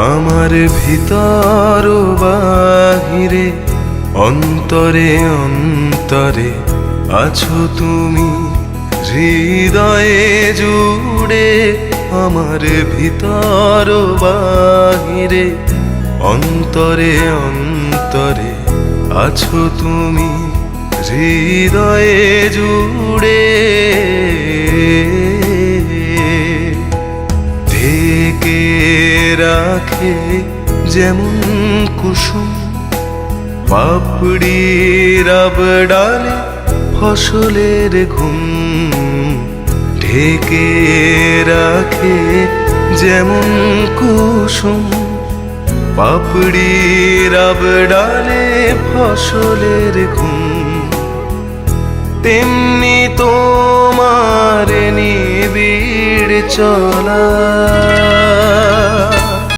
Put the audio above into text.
আমার ভিতর বাহিরে অন্তরে অন্তরে আছো তুমি হৃদয়ে জুড়ে। আমার ভিতর বাহিরে অন্তরে অন্তরে আছো তুমি হৃদয়ে জুড়ে। ঢেকে রাখে যেমন কুসুম পাপড়ির ডালে ফসলের ঘুম। ঢেকে রাখে যেমন কুসুম পাপড়ির ডালে ফসলের ঘুম। তেমনি তোমার নিবিড় চলা